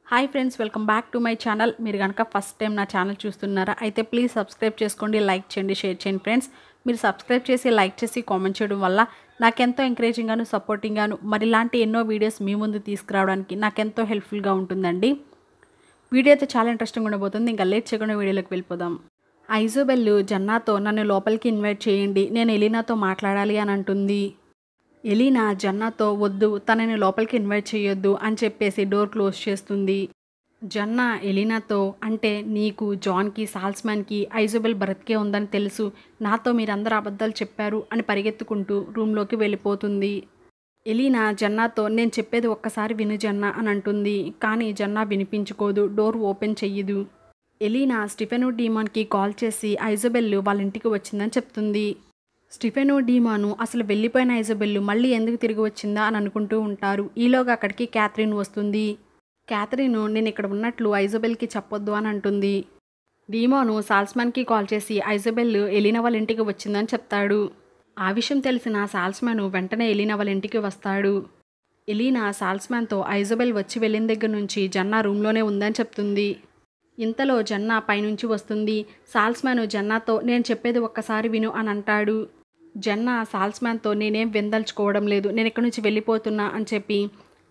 Hi friends, welcome back to my channel. మీరు కనుక first time నా ఛానల్ చూస్తున్నారా అయితే ప్లీజ్ సబ్స్క్రైబ్ చేసుకోండి, లైక్ చేయండి, షేర్ చేయండి. ఫ్రెండ్స్, మీరు సబ్స్క్రైబ్ చేసి లైక్ చేసి కామెంట్ చేయడం వల్ల నాకెంతో ఎంకరేజింగ్గాను సపోర్టింగ్గాను మరి ఇలాంటి ఎన్నో వీడియోస్ మీ ముందు తీసుకురావడానికి నాకెంతో హెల్ప్ఫుల్గా ఉంటుందండి. వీడియో అయితే చాలా ఇంట్రెస్టింగ్ ఉండబోతుంది. ఇంకా లేట్ చేయకుండా వీడియోలోకి వెళ్ళిపోదాం. ఐజోబెల్ జన్నాతో నన్ను లోపలికి ఇన్వైట్ చేయండి, నేను ఎలీనాతో మాట్లాడాలి అని అంటుంది. ఎలీనా జన్నాతో వద్దు, తనని లోపలికి ఇన్వైట్ చేయొద్దు అని చెప్పేసి డోర్ క్లోజ్ చేస్తుంది. జన్నా ఎలీనాతో, అంటే నీకు, జాన్కి, సాల్స్మాన్కి ఐజోబెల్ బ్రతికే ఉందని తెలుసు, నాతో మీరందరూ అబద్ధాలు చెప్పారు అని పరిగెత్తుకుంటూ రూమ్లోకి వెళ్ళిపోతుంది. ఎలీనా జన్నాతో నేను చెప్పేది ఒక్కసారి విను జన్నా అని అంటుంది. కానీ జన్నా వినిపించుకోదు, డోర్ ఓపెన్ చెయ్యదు. ఎలీనా స్టిఫెను డీమాన్కి కాల్ చేసి ఐజోబెల్ వాళ్ళ ఇంటికి వచ్చిందని చెప్తుంది. స్టిఫెను డీమాను అసలు వెళ్ళిపోయిన ఐజోబెల్ మళ్ళీ ఎందుకు తిరిగి వచ్చిందా అని అనుకుంటూ ఉంటారు. ఈలోగా అక్కడికి క్యాథరిన్ వస్తుంది. క్యాథరిన్ నేను ఇక్కడ ఉన్నట్లు ఐజోబెల్కి చెప్పొద్దు అని అంటుంది. డీమాను సాల్స్మాన్కి కాల్ చేసి ఐజోబెల్ ఎలీనా వాళ్ళ ఇంటికి వచ్చిందని చెప్తాడు. ఆ విషయం తెలిసిన సాల్స్మాన్ వెంటనే ఎలీనా వాళ్ళ ఇంటికి వస్తాడు. ఎలీనా సాల్స్మాన్తో ఐజోబెల్ వచ్చి వెళ్ళిన దగ్గర నుంచి జన్నా రూమ్లోనే ఉందని చెప్తుంది. ఇంతలో జన్నా పైనుంచి వస్తుంది. సాల్స్మాన్ జన్నాతో నేను చెప్పేది ఒక్కసారి విను అని అంటాడు. జన్నా సాల్స్మాన్తో నేనేం విందల్చుకోవడం లేదు, నేను ఇక్కడి నుంచి వెళ్ళిపోతున్నా అని చెప్పి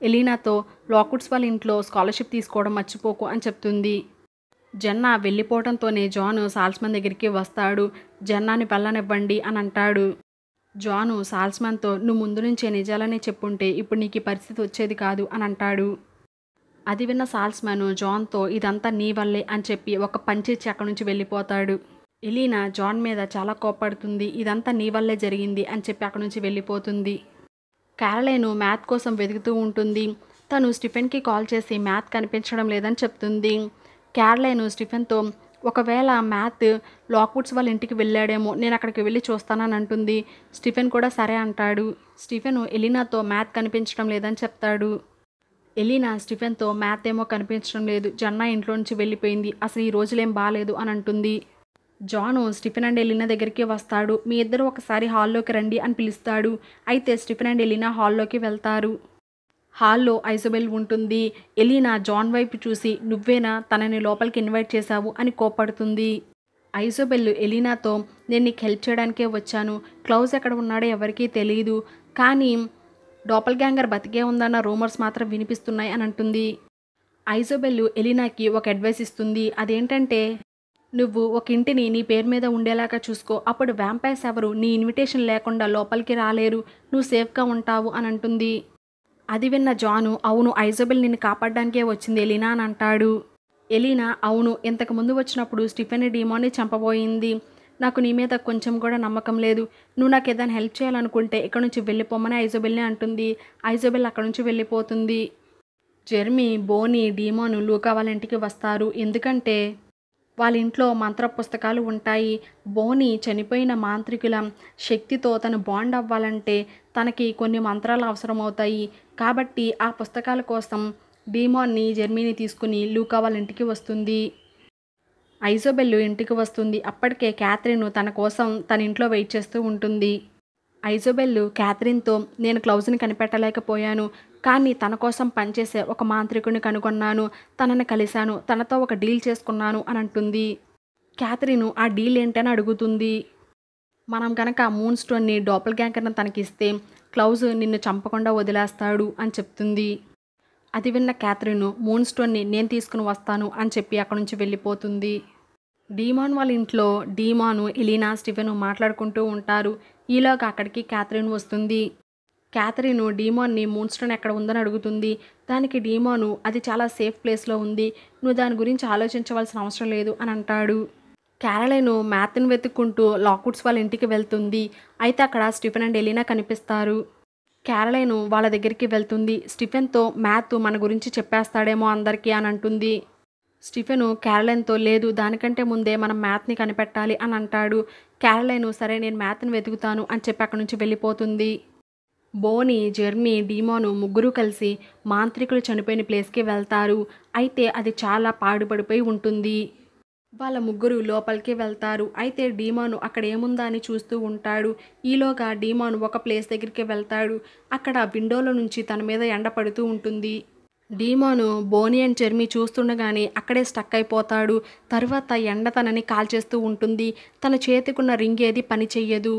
ఎలీనాతో లాక్వుడ్స్ వాళ్ళ ఇంట్లో స్కాలర్షిప్ తీసుకోవడం మర్చిపోకు అని చెప్తుంది. జన్నా వెళ్ళిపోవడంతోనే జాన్ సాల్స్మాన్ దగ్గరికి వస్తాడు. జన్నాని వెళ్ళనివ్వండి అని అంటాడు. జాను సాల్స్మాన్తో నువ్వు ముందు నుంచే నిజాలని చెప్పుంటే ఇప్పుడు నీకు ఈ పరిస్థితి వచ్చేది కాదు అని అంటాడు. అది విన్న సాల్స్మాన్ జాన్తో ఇదంతా నీ వల్లే అని చెప్పి ఒక పంచిచ్చి అక్కడి నుంచి వెళ్ళిపోతాడు. ఎలీనా జాన్ మీద చాలా కోప్పడుతుంది. ఇదంతా నీ వల్లే జరిగింది అని చెప్పి అక్కడి నుంచి వెళ్ళిపోతుంది. క్యారలైన్ మ్యాథ్ కోసం వెతుకుతూ ఉంటుంది. తను స్టిఫెన్కి కాల్ చేసి మ్యాథ్ కనిపించడం లేదని చెప్తుంది. క్యారలైన్ స్టిఫెన్తో ఒకవేళ మ్యాథ్ లాక్వుడ్స్ వాళ్ళ ఇంటికి వెళ్ళాడేమో, నేను అక్కడికి వెళ్ళి చూస్తానని అంటుంది. స్టిఫెన్ కూడా సరే అంటాడు. స్టిఫెన్ ఎలీనాతో మ్యాథ్ కనిపించడం లేదని చెప్తాడు. ఎలీనా స్టిఫెన్తో మ్యాథ్ ఏమో కనిపించడం లేదు, జన్నా ఇంట్లో నుంచి వెళ్ళిపోయింది, అసలు ఈ రోజులేం బాగాలేదు అని అంటుంది. జాను స్టిఫెన్ అండ్ ఎలీనా దగ్గరికి వస్తాడు. మీ ఇద్దరు ఒకసారి హాల్లోకి రండి అని పిలుస్తాడు. అయితే స్టిఫెన్ అండ్ ఎలీనా హాల్లోకి వెళ్తారు. హాల్లో ఐజోబెల్ ఉంటుంది. ఎలీనా జాన్ వైపు చూసి నువ్వేనా తనని లోపలికి ఇన్వైట్ చేశావు అని కోప్పడుతుంది. ఐజోబెల్ ఎలీనాతో నేను నీకు హెల్ప్ చేయడానికే వచ్చాను, క్లౌజ్ ఎక్కడ ఉన్నాడో ఎవరికీ తెలియదు, కానీ డోపల్ గ్యాంగర్ బతికే ఉందన్న రూమర్స్ మాత్రం వినిపిస్తున్నాయి అని అంటుంది. ఐజోబెల్ ఎలీనాకి ఒక అడ్వైస్ ఇస్తుంది. అదేంటంటే నువ్వు ఒక ఇంటిని నీ పేరు మీద ఉండేలాగా చూసుకో, అప్పుడు వ్యాంపైర్స్ ఎవరు నీ ఇన్విటేషన్ లేకుండా లోపలికి రాలేరు, నువ్వు సేఫ్గా ఉంటావు అని అంటుంది. అది విన్న జాను అవును ఐజోబెల్ నిన్ను కాపాడడానికే వచ్చింది ఎలీనా అని అంటాడు. ఎలీనా అవును, ఇంతకుముందు వచ్చినప్పుడు స్టిఫెన్ డీమాన్ని చంపబోయింది, నాకు నీ మీద కొంచెం కూడా నమ్మకం లేదు, నువ్వు నాకు ఏదైనా హెల్ప్ చేయాలనుకుంటే ఇక్కడ నుంచి వెళ్ళిపోమని ఐజోబెల్ని అంటుంది. ఐజోబెల్ అక్కడ నుంచి వెళ్ళిపోతుంది. జెర్మీ, బోనీ, డీమాను లూకా వాళ్ళ ఇంటికి వస్తారు. ఎందుకంటే వాళ్ళ ఇంట్లో మంత్ర పుస్తకాలు ఉంటాయి. బోనీ చనిపోయిన మాంత్రికుల శక్తితో తను బాండ్ అవ్వాలంటే తనకి కొన్ని మంత్రాలు అవసరమవుతాయి. కాబట్టి ఆ పుస్తకాల కోసం డీమాన్ని జెర్మీని తీసుకుని లూకా వాళ్ళ ఇంటికి వస్తుంది. ఐజోబెల్ ఇంటికి వస్తుంది. అప్పటికే క్యాథరిన్ తన కోసం తన ఇంట్లో వెయిట్ చేస్తూ ఉంటుంది. ఐజోబెల్ క్యాథరిన్తో నేను క్లౌజ్ని కనిపెట్టలేకపోయాను, కానీ తన కోసం పనిచేసే ఒక మాంత్రికుని కనుగొన్నాను, తనని కలిశాను, తనతో ఒక డీల్ చేసుకున్నాను అని అంటుంది. క్యాథరిన్ ఆ డీల్ ఏంటని అడుగుతుంది. మనం కనుక మూన్ స్టోన్ని డోపల్ గ్యాంగర్ని తనకిస్తే క్లౌజ్ నిన్ను చంపకుండా వదిలేస్తాడు అని చెప్తుంది. అది విన్న క్యాథరిన్ మూన్ స్టోన్ని నేను తీసుకుని వస్తాను అని చెప్పి అక్కడి నుంచి వెళ్ళిపోతుంది. డీమాన్ వాళ్ళ ఇంట్లో డీమాను, ఎలీనా, స్టిఫెన్ మాట్లాడుకుంటూ ఉంటారు. ఈలోగా అక్కడికి క్యాథరిన్ వస్తుంది. క్యాథరిన్ డీమాన్ని మూన్ స్టోన్ ఎక్కడ ఉందని అడుగుతుంది. దానికి డీమాను అది చాలా సేఫ్ ప్లేస్లో ఉంది, నువ్వు దాని గురించి ఆలోచించవలసిన అవసరం లేదు అని అంటాడు. క్యారలైన్ మ్యాథ్ని వెతుక్కుంటూ లాక్వుడ్స్ వాళ్ళ ఇంటికి వెళ్తుంది. అయితే అక్కడ స్టిఫెన్ అండ్ ఎలీనా కనిపిస్తారు. క్యారలైన్ వాళ్ళ దగ్గరికి వెళ్తుంది. స్టిఫెన్తో మ్యాథ్ మన గురించి చెప్పేస్తాడేమో అందరికీ అని అంటుంది. స్టిఫెన్ క్యారలైన్తో లేదు, దానికంటే ముందే మనం మ్యాథ్ని కనిపెట్టాలి అని అంటాడు. క్యారలైన్ సరే నేను మ్యాథ్ని వెతుకుతాను అని చెప్పి అక్కడి నుంచి వెళ్ళిపోతుంది. బోనీ, జెర్మీ, డీమాను ముగ్గురు కలిసి మాంత్రికులు చనిపోయిన ప్లేస్కి వెళ్తారు. అయితే అది చాలా పాడుపడిపోయి ఉంటుంది. వాళ్ళ ముగ్గురు లోపలికి వెళ్తారు. అయితే డీమాను అక్కడ ఏముందా అని చూస్తూ ఉంటాడు. ఈలోగా డీమాను ఒక ప్లేస్ దగ్గరికి వెళ్తాడు. అక్కడ విండోలో నుంచి తన మీద ఎండ పడుతూ ఉంటుంది. డీమాను బోనీ అండ్ జెర్మీ చూస్తుండగానే అక్కడే స్టక్ అయిపోతాడు. తర్వాత ఎండ తనని కాల్చేస్తూ ఉంటుంది. తన చేతికున్న రింగ్ ఏది పని చెయ్యదు.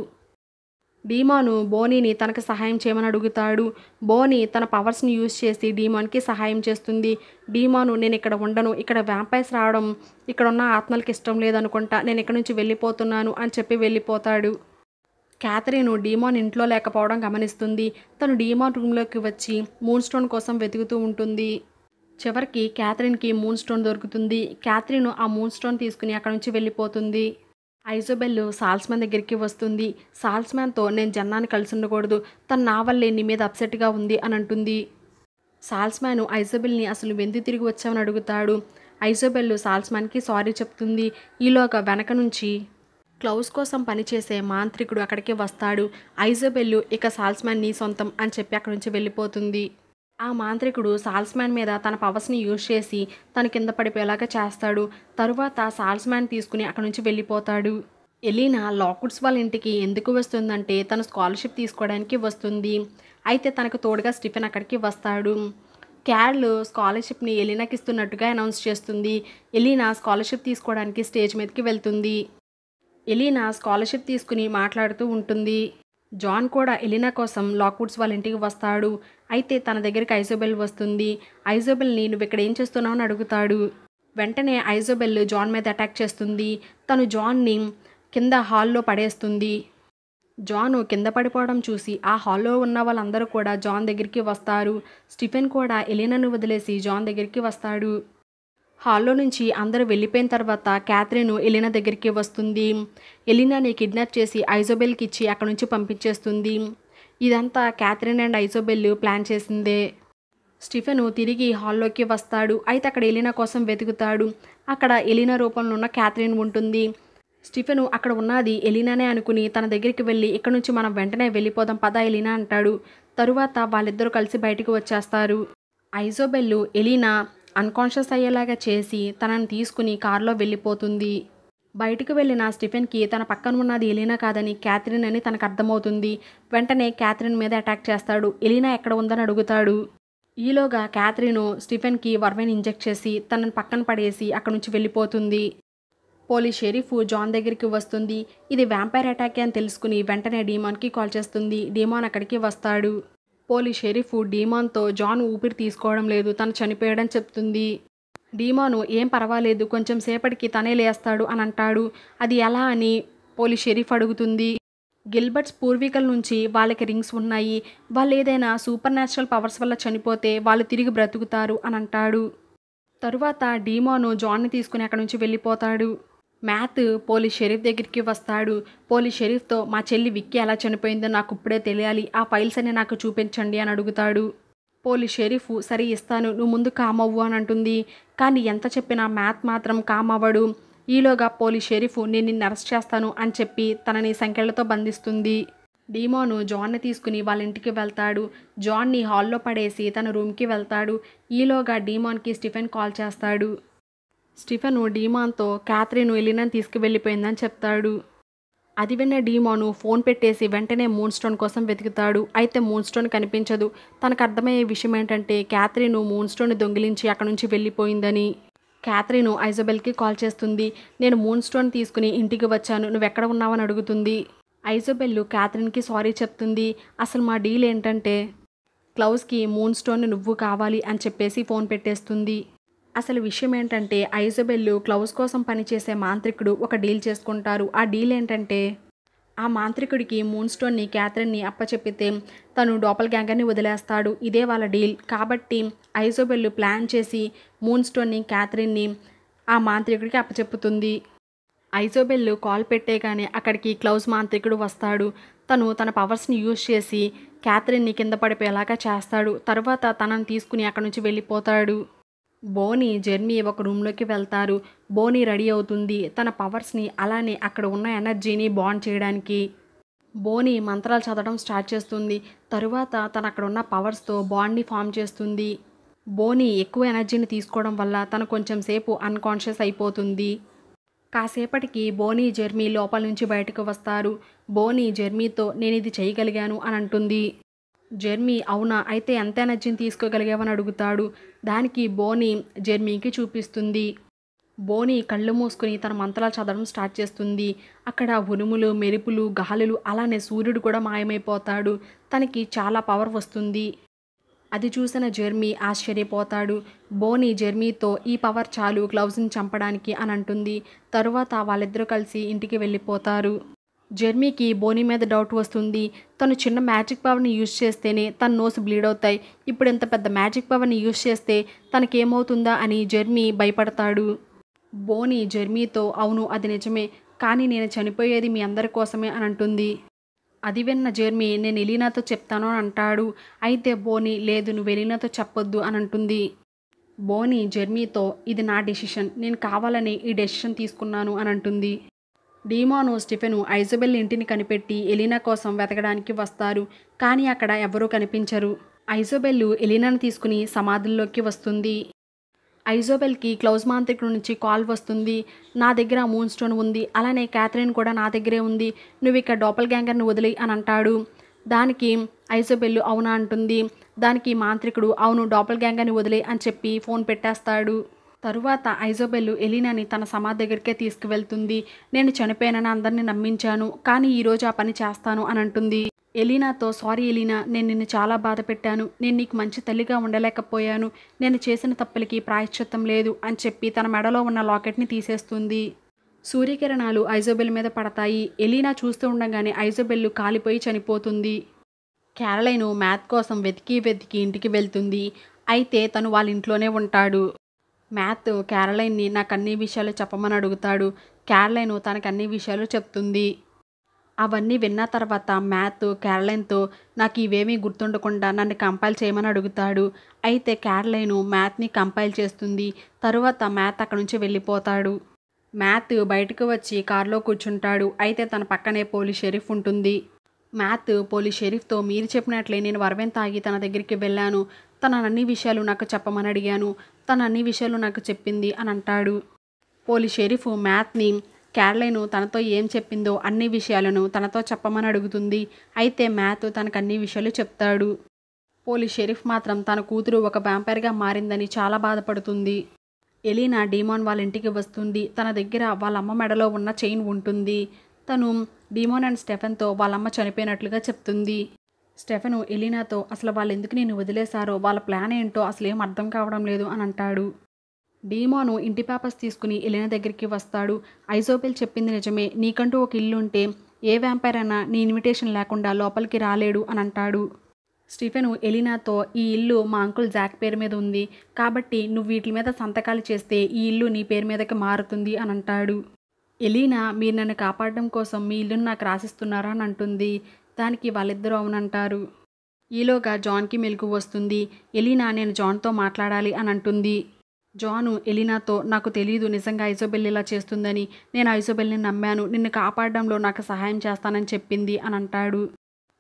డీమాను బోనీని తనకు సహాయం చేయమని అడుగుతాడు. బోనీ తన పవర్స్ని యూజ్ చేసి డీమాన్కి సహాయం చేస్తుంది. డీమాను నేను ఇక్కడ ఉండను, ఇక్కడ వ్యాంపైర్స్ రావడం ఇక్కడ ఉన్న ఆత్మలకి ఇష్టం లేదనుకుంటా, నేను ఇక్కడ నుంచి వెళ్ళిపోతున్నాను అని చెప్పి వెళ్ళిపోతాడు. క్యాథరిన్ డీమాన్ ఇంట్లో లేకపోవడం గమనిస్తుంది. తను డీమాన్ రూమ్లోకి వచ్చి మూన్ స్టోన్ కోసం వెతుకుతూ ఉంటుంది. చివరికి క్యాథరిన్కి మూన్ స్టోన్ దొరుకుతుంది. క్యాథరిన్ ఆ మూన్ స్టోన్ తీసుకుని అక్కడ నుంచి వెళ్ళిపోతుంది. ఐజోబెల్ సాల్స్మాన్ దగ్గరికి వస్తుంది. సాల్స్మాన్తో నేను జన్నాని కలిసి ఉండకూడదు, తను నా వల్లే నీ మీద అప్సెట్గా ఉంది అని అంటుంది. సాల్స్మాన్ ఐజోబెల్ని అసలు వెందు తిరిగి వచ్చామని అడుగుతాడు. ఐజోబెల్ సాల్స్మాన్కి సారీ చెప్తుంది. ఈలోగా వెనక నుంచి క్లౌస్ కోసం పనిచేసే మాంత్రికుడు అక్కడికి వస్తాడు. ఐజోబెల్ ఇక సాల్స్మాన్ నీ సొంతం అని చెప్పి అక్కడి నుంచి వెళ్ళిపోతుంది. ఆ మాంత్రికుడు సాల్స్మాన్ మీద తన పవర్స్ని యూజ్ చేసి తన కింద పడిపోయేలాగా చేస్తాడు. తరువాత సాల్స్మాన్ తీసుకుని అక్కడి నుంచి వెళ్ళిపోతాడు. ఎలీనా లాక్వుడ్స్ వాళ్ళ ఇంటికి ఎందుకు వస్తుందంటే తన స్కాలర్షిప్ తీసుకోవడానికి వస్తుంది. అయితే తనకు తోడుగా స్టీఫెన్ అక్కడికి వస్తాడు. క్యారల్ స్కాలర్షిప్ని ఎలీనాకి ఇస్తున్నట్టుగా అనౌన్స్ చేస్తుంది. ఎలీనా స్కాలర్షిప్ తీసుకోవడానికి స్టేజ్ మీదకి వెళ్తుంది. ఎలీనా స్కాలర్షిప్ తీసుకుని మాట్లాడుతూ ఉంటుంది. జాన్ కూడా ఎలీనా కోసం లాక్వుడ్స్ వాళ్ళ ఇంటికి వస్తాడు. అయితే తన దగ్గరికి ఐజోబెల్ వస్తుంది. ఐజోబెల్ని నువ్వు ఇక్కడ ఏం చేస్తున్నావు అని అడుగుతాడు. వెంటనే ఐజోబెల్ జాన్ మీద అటాక్ చేస్తుంది. తను జాన్ని కింద హాల్లో పడేస్తుంది. జాన్ కింద పడిపోవడం చూసి ఆ హాల్లో ఉన్న వాళ్ళందరూ కూడా జాన్ దగ్గరికి వస్తారు. స్టీఫెన్ కూడా ఎలీనాను వదిలేసి జాన్ దగ్గరికి వస్తాడు. హాల్లో నుంచి అందరూ వెళ్ళిపోయిన తర్వాత క్యాథరిన్ ఎలీనా దగ్గరికి వస్తుంది. ఎలీనాని కిడ్నాప్ చేసి ఐజోబెల్కి ఇచ్చి అక్కడ నుంచి పంపించేస్తుంది. ఇదంతా క్యాథరిన్ అండ్ ఐజోబెల్ ప్లాన్ చేసిందే. స్టీఫెన్ తిరిగి హాల్లోకి వస్తాడు. అయితే అక్కడ ఎలీనా కోసం వెతుకుతాడు. అక్కడ ఎలీనా రూపంలో ఉన్న క్యాథరిన్ ఉంటుంది. స్టీఫెన్ అక్కడ ఉన్నది ఎలీనానే అనుకుని తన దగ్గరికి వెళ్ళి ఇక్కడ నుంచి మనం వెంటనే వెళ్ళిపోదాం పదా ఎలీనా అంటాడు. తరువాత వాళ్ళిద్దరూ కలిసి బయటికి వచ్చేస్తారు. ఐజోబెల్ ఎలీనా అన్కాన్షియస్ అయ్యేలాగా చేసి తనని తీసుకుని కారులో వెళ్ళిపోతుంది. బయటకు వెళ్ళిన స్టీఫెన్కి తన పక్కన ఉన్నది ఎలీనా కాదని క్యాథరిన్ అని తనకు అర్థమవుతుంది. వెంటనే క్యాథరిన్ మీద అటాక్ చేస్తాడు. ఎలీనా ఎక్కడ ఉందని అడుగుతాడు. ఈలోగా క్యాథరిన్ స్టీఫెన్కి వర్మైన్ ఇంజెక్ట్ చేసి తనని పక్కన పడేసి అక్కడి నుంచి వెళ్ళిపోతుంది. పోలీస్ షెరీఫ్ జాన్ దగ్గరికి వస్తుంది. ఇది వ్యాంపైర్ అటాక్ అని తెలుసుకుని వెంటనే డీమాన్కి కాల్ చేస్తుంది. డీమాన్ అక్కడికి వస్తాడు. పోలీస్ షెరీఫ్ డీమాన్తో జాన్ ఊపిరి తీసుకోవడం లేదు, తను చనిపోయాడని చెప్తుంది. డీమాను ఏం పర్వాలేదు, కొంచెం సేపటికి తనే లేస్తాడు అని అంటాడు. అది ఎలా అని పోలీస్ షెరీఫ్ అడుగుతుంది. గిల్బర్ట్స్ పూర్వీకుల నుంచి వాళ్ళకి రింగ్స్ ఉన్నాయి, వాళ్ళు ఏదైనా సూపర్ న్యాచురల్ పవర్స్ వల్ల చనిపోతే వాళ్ళు తిరిగి బ్రతుకుతారు అని అంటాడు. తరువాత డీమాను జాన్ని తీసుకుని అక్కడి నుంచి వెళ్ళిపోతాడు. మ్యాథ్ పోలీస్ షెరీఫ్ దగ్గరికి వస్తాడు. పోలీస్ షెరీఫ్తో మా చెల్లి విక్కీ ఎలా చనిపోయిందో నాకు ఇప్పుడే తెలియాలి, ఆ ఫైల్స్ అన్ని నాకు చూపించండి అని అడుగుతాడు. పోలీస్ షెరీఫ్ సరే ఇస్తాను, నువ్వు ముందు కామ్ అవ్వు అని అంటుంది. కానీ ఎంత చెప్పినా మ్యాథ్ మాత్రం కామ్ అవ్వడు. ఈలోగా పోలీస్ షెరీఫ్ నేను నిన్ను అరెస్ట్ చేస్తాను అని చెప్పి తనని సంకెళ్లతో బంధిస్తుంది. డీమాను జాన్ని తీసుకుని వాళ్ళ ఇంటికి వెళ్తాడు. జాన్ని హాల్లో పడేసి తన రూమ్కి వెళ్తాడు. ఈలోగా డీమాన్కి స్టీఫెన్ కాల్ చేస్తాడు. స్టీఫెన్ డీమాన్తో క్యాథరిన్ ఎలీనాని తీసుకువెళ్ళిపోయిందని చెప్తాడు. అది విన్న డీమాను ఫోన్ పెట్టేసి వెంటనే మూన్ స్టోన్ కోసం వెతుకుతాడు. అయితే మూన్ స్టోన్ కనిపించదు. తనకు అర్థమయ్యే విషయం ఏంటంటే క్యాథరిన్ మూన్ స్టోన్ దొంగిలించి అక్కడ నుంచి వెళ్ళిపోయిందని. క్యాథరిన్ ఐజోబెల్కి కాల్ చేస్తుంది. నేను మూన్ స్టోన్ తీసుకుని ఇంటికి వచ్చాను, నువ్వెక్కడ ఉన్నావని అడుగుతుంది. ఐజోబెల్ క్యాథరిన్కి సారీ చెప్తుంది. అసలు మా డీల్ ఏంటంటే క్లౌస్కి మూన్ స్టోన్ నువ్వు కావాలి అని చెప్పేసి ఫోన్ పెట్టేస్తుంది. అసలు విషయం ఏంటంటే ఐజోబెల్ క్లౌస్ కోసం పనిచేసే మాంత్రికుడు ఒక డీల్ చేసుకుంటారు. ఆ డీల్ ఏంటంటే ఆ మాంత్రికుడికి మూన్ స్టోన్ని క్యాథరిన్ని అప్పచెప్పితే తను డోపల్ గ్యాంగర్ని వదిలేస్తాడు. ఇదే వాళ్ళ డీల్. కాబట్టి ఐజోబెల్ ప్లాన్ చేసి మూన్ స్టోన్ని క్యాథరిన్ని ఆ మాంత్రికుడికి అప్పచెప్పుతుంది. ఐజోబెల్ కాల్ పెట్టేగానే అక్కడికి క్లౌస్ మాంత్రికుడు వస్తాడు. తను తన పవర్స్ని యూజ్ చేసి క్యాథరిన్ని కింద పడిపోయేలాగా చేస్తాడు. తర్వాత తనని తీసుకుని అక్కడి నుంచి వెళ్ళిపోతాడు. బోనీ జెర్మీ ఒక రూమ్లోకి వెళ్తారు. బోనీ రెడీ అవుతుంది తన పవర్స్ని అలానే అక్కడ ఉన్న ఎనర్జీని బాండ్ చేయడానికి. బోనీ మంత్రాలు చదవడం స్టార్ట్ చేస్తుంది. తరువాత తను అక్కడ ఉన్న పవర్స్తో బాండ్ని ఫామ్ చేస్తుంది. బోనీ ఎక్కువ ఎనర్జీని తీసుకోవడం వల్ల తను కొంచెం సేపు అన్కాన్షియస్ అయిపోతుంది. కాసేపటికి బోనీ జెర్మీ లోపల నుంచి బయటకు వస్తారు. బోనీ జెర్మీతో నేను ఇది చేయగలిగాను అని అంటుంది. జెర్మీ అవునా అయితే ఎంత ఎనర్జీని తీసుకోగలిగావని అడుగుతాడు. దానికి బోనీ జెర్మీకి చూపిస్తుంది. బోనీ కళ్ళు మూసుకుని తన మంత్రాలు చదవడం స్టార్ట్ చేస్తుంది. అక్కడ ఉరుములు, మెరుపులు, గాలులు అలానే సూర్యుడు కూడా మాయమైపోతాడు. తనకి చాలా పవర్ వస్తుంది. అది చూసిన జెర్మీ ఆశ్చర్యపోతాడు. బోనీ జెర్మీతో ఈ పవర్ చాలు గ్లౌజ్ని చంపడానికి అని అంటుంది. తరువాత వాళ్ళిద్దరూ కలిసి ఇంటికి వెళ్ళిపోతారు. జెర్మీకి బోనీ మీద డౌట్ వస్తుంది. తను చిన్న మ్యాజిక్ పవర్ని యూజ్ చేస్తేనే తన నోస్ బ్లీడ్ అవుతాయి. ఇప్పుడు ఇంత పెద్ద మ్యాజిక్ పవర్ని యూజ్ చేస్తే తనకేమవుతుందా అని జెర్మీ భయపడతాడు. బోనీ జెర్మీతో అవును అది నిజమే, కానీ నేను చనిపోయేది మీ అందరి కోసమే అని అంటుంది. అది విన్న జెర్మీ నేను ఎలీనాతో చెప్తాను అని అంటాడు. అయితే బోనీ లేదు నువ్వు ఎలీనాతో చెప్పొద్దు అని అంటుంది. బోనీ జెర్మీతో ఇది నా డెసిషన్, నేను కావాలని ఈ డెసిషన్ తీసుకున్నాను అని అంటుంది. డీమాను స్టిఫెను ఐజోబెల్ ఇంటిని కనిపెట్టి ఎలీనా కోసం వెతకడానికి వస్తారు. కానీ అక్కడ ఎవరూ కనిపించరు. ఐజోబెల్ ఎలీనాను తీసుకుని సమాధుల్లోకి వస్తుంది. ఐజోబెల్కి క్లౌజ్ మాంత్రికుడి నుంచి కాల్ వస్తుంది. నా దగ్గర మూన్ స్టోన్ ఉంది, అలానే క్యాథరిన్ కూడా నా దగ్గరే ఉంది, నువ్వు ఇక్కడ డోపల్ గ్యాంగర్ని వదిలి అని అంటాడు. దానికి ఐజోబెల్ అవునా అంటుంది. దానికి మాంత్రికుడు అవును డోపల్ గ్యాంగర్ని వదిలే అని చెప్పి ఫోన్ పెట్టేస్తాడు. తరువాత ఐజోబెల్ ఎలీనాని తన సమాధి దగ్గరికే తీసుకువెళ్తుంది. నేను చనిపోయానని అందరినీ నమ్మించాను, కానీ ఈరోజు ఆ పని చేస్తాను అని అంటుంది. ఎలీనాతో సారీ ఎలీనా, నేను నిన్ను చాలా బాధ పెట్టాను, నేను నీకు మంచి తల్లిగా ఉండలేకపోయాను, నేను చేసిన తప్పులకి ప్రాయశ్చిత్తం లేదు అని చెప్పి తన మెడలో ఉన్న లాకెట్ని తీసేస్తుంది. సూర్యకిరణాలు ఐజోబెల్ మీద పడతాయి. ఎలీనా చూస్తూ ఉండగానే ఐజోబెల్ కాలిపోయి చనిపోతుంది. క్యారలైన్ మ్యాథ్ కోసం వెతికి వెతికి ఇంటికి వెళ్తుంది. అయితే తను వాళ్ళ ఇంట్లోనే ఉంటాడు. మ్యాథ్ క్యారలైన్ని నాకు అన్ని విషయాలు చెప్పమని అడుగుతాడు. క్యారలైన్ తనకు అన్ని విషయాలు చెప్తుంది. అవన్నీ విన్న తర్వాత మ్యాథ్ క్యారలైన్తో నాకు ఇవేమీ గుర్తుండకుండా నన్ను కంపైల్ చేయమని అడుగుతాడు. అయితే క్యారలైన్ మ్యాథ్ని కంపైల్ చేస్తుంది. తరువాత మ్యాథ్ అక్కడి నుంచి వెళ్ళిపోతాడు. మ్యాథ్ బయటకు వచ్చి కారులో కూర్చుంటాడు. అయితే తన పక్కనే పోలీస్ షెరీఫ్ ఉంటుంది. మ్యాథ్ పోలీస్ షెరీఫ్తో మీరు చెప్పినట్లే నేను వరవెన్ తాగి తన దగ్గరికి వెళ్ళాను, తన అన్ని విషయాలు నాకు చెప్పమని అడిగాను, తన అన్ని విషయాలు నాకు చెప్పింది అని అంటాడు. పోలీస్ షెరీఫ్ మ్యాథ్ని క్యారలైన్ తనతో ఏం చెప్పిందో అన్ని విషయాలను తనతో చెప్పమని అడుగుతుంది. అయితే మ్యాథ్ తనకు అన్ని విషయాలు చెప్తాడు. పోలీస్ షెరీఫ్ మాత్రం తన కూతురు ఒక వ్యాంపైర్గా మారిందని చాలా బాధపడుతుంది. ఎలీనా డీమాన్ వాళ్ళ ఇంటికి వస్తుంది. తన దగ్గర వాళ్ళమ్మ మెడలో ఉన్న చైన్ ఉంటుంది. తను డీమాన్ అండ్ స్టెఫెన్తో వాళ్ళమ్మ చనిపోయినట్లుగా చెప్తుంది. స్టెఫెన్ ఎలీనాతో అసలు వాళ్ళు ఎందుకు నేను వదిలేశారో, వాళ్ళ ప్లాన్ ఏంటో అసలు ఏం అర్థం కావడం లేదు అని అంటాడు. డీమాను ఇంటి పేపర్స్ తీసుకుని ఎలీనా దగ్గరికి వస్తాడు. ఐజోబెల్ చెప్పింది నిజమే, నీకంటూ ఒక ఇల్లు ఉంటే ఏ వ్యాంపైర్ అయినా నీ ఇన్విటేషన్ లేకుండా లోపలికి రాలేడు అని అంటాడు. స్టీఫెన్ ఎలీనాతో ఈ ఇల్లు మా అంకుల్ జాక్ పేరు మీద ఉంది, కాబట్టి నువ్వు వీటి మీద సంతకాలు చేస్తే ఈ ఇల్లు నీ పేరు మీదకి మారుతుంది అని అంటాడు. ఎలీనా మీరు నన్ను కాపాడడం కోసం మీ ఇల్లును నాకు రాసిస్తున్నారా అని అంటుంది. దానికి వాళ్ళిద్దరూ అవునంటారు. ఈలోగా జాన్కి మెలకు వస్తుంది. ఎలీనా నేను జాన్తో మాట్లాడాలి అని అంటుంది. జాను ఎలీనాతో నాకు తెలీదు నిజంగా ఐజోబెల్ ఇలా చేస్తుందని, నేను ఐజోబెల్ని నమ్మాను, నిన్ను కాపాడడంలో నాకు సహాయం చేస్తానని చెప్పింది అని అంటాడు.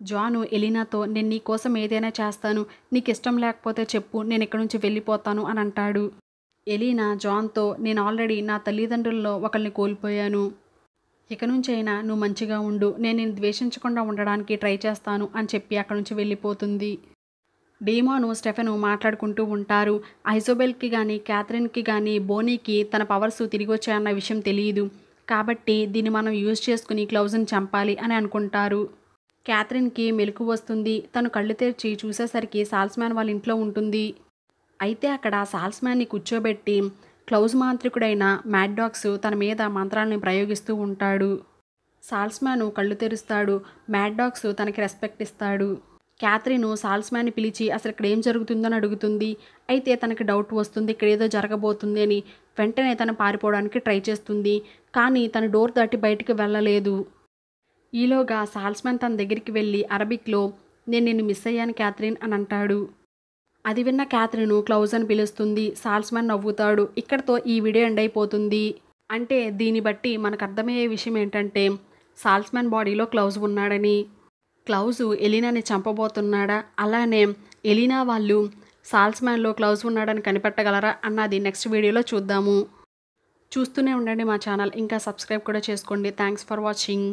జాను ఎలీనాతో నేను నీ కోసం ఏదైనా చేస్తాను, నీకు ఇష్టం లేకపోతే చెప్పు, నేను ఇక్కడి నుంచి వెళ్ళిపోతాను అని అంటాడు. ఎలీనా జాన్తో నేను ఆల్రెడీ నా తల్లిదండ్రుల్లో ఒకరిని కోల్పోయాను, ఇక నుంచైనా నువ్వు మంచిగా ఉండు, నేను నిన్ను ద్వేషించకుండా ఉండడానికి ట్రై చేస్తాను అని చెప్పి అక్కడి నుంచి వెళ్ళిపోతుంది. డీమాను స్టెఫెను మాట్లాడుకుంటూ ఉంటారు. ఐజోబెల్కి కానీ క్యాథరిన్కి కానీ బోనీకి తన పవర్స్ తిరిగి వచ్చాయన్న విషయం తెలియదు, కాబట్టి దీన్ని మనం యూజ్ చేసుకుని క్లౌజ్ని చంపాలి అని అనుకుంటారు. క్యాథరిన్కి మెలకు వస్తుంది. తను కళ్ళు తెరిచి చూసేసరికి సాల్స్మ్యాన్ వాళ్ళ ఇంట్లో ఉంటుంది. అయితే అక్కడ సాల్స్మ్యాన్ని కూర్చోబెట్టి క్లౌజ్ మాంత్రికుడైన మ్యాడ్ డాగ్స్ తన మీద మంత్రాలను ప్రయోగిస్తూ ఉంటాడు. సాల్స్మ్యాన్ కళ్ళు తెరుస్తాడు. మ్యాడ్ డాగ్స్ తనకి రెస్పెక్ట్ ఇస్తాడు. క్యాథరిన్ సాల్స్మ్యాన్ని పిలిచి అసలు ఇక్కడ ఏం జరుగుతుందని అడుగుతుంది. అయితే తనకి డౌట్ వస్తుంది ఇక్కడ ఏదో జరగబోతుంది అని. వెంటనే తను పారిపోవడానికి ట్రై చేస్తుంది, కానీ తను డోర్ దాటి బయటికి వెళ్ళలేదు. ఈలోగా సాల్స్మ్యాన్ తన దగ్గరికి వెళ్ళి అరబిక్లో నేను నిన్ను మిస్ అయ్యాను క్యాథరిన్ అని అంటాడు. అది విన్న క్యాథరిన్ క్లౌజ్ అని పిలుస్తుంది. సాల్స్మ్యాన్ నవ్వుతాడు. ఇక్కడతో ఈ వీడియో ఎండ్ అయిపోతుంది. అంటే దీన్ని బట్టి మనకు అర్థమయ్యే విషయం ఏంటంటే సాల్స్మ్యాన్ బాడీలో క్లౌజ్ ఉన్నాడని, క్లౌజ్ ఎలీనాని చంపబోతున్నాడా, అలానే ఎలీనా వాళ్ళు సాల్స్మ్యాన్లో క్లౌజ్ ఉన్నాడని కనిపెట్టగలరా అన్నది నెక్స్ట్ వీడియోలో చూద్దాము. చూస్తూనే ఉండండి మా ఛానల్, ఇంకా సబ్స్క్రైబ్ కూడా చేసుకోండి. Thanks for watching.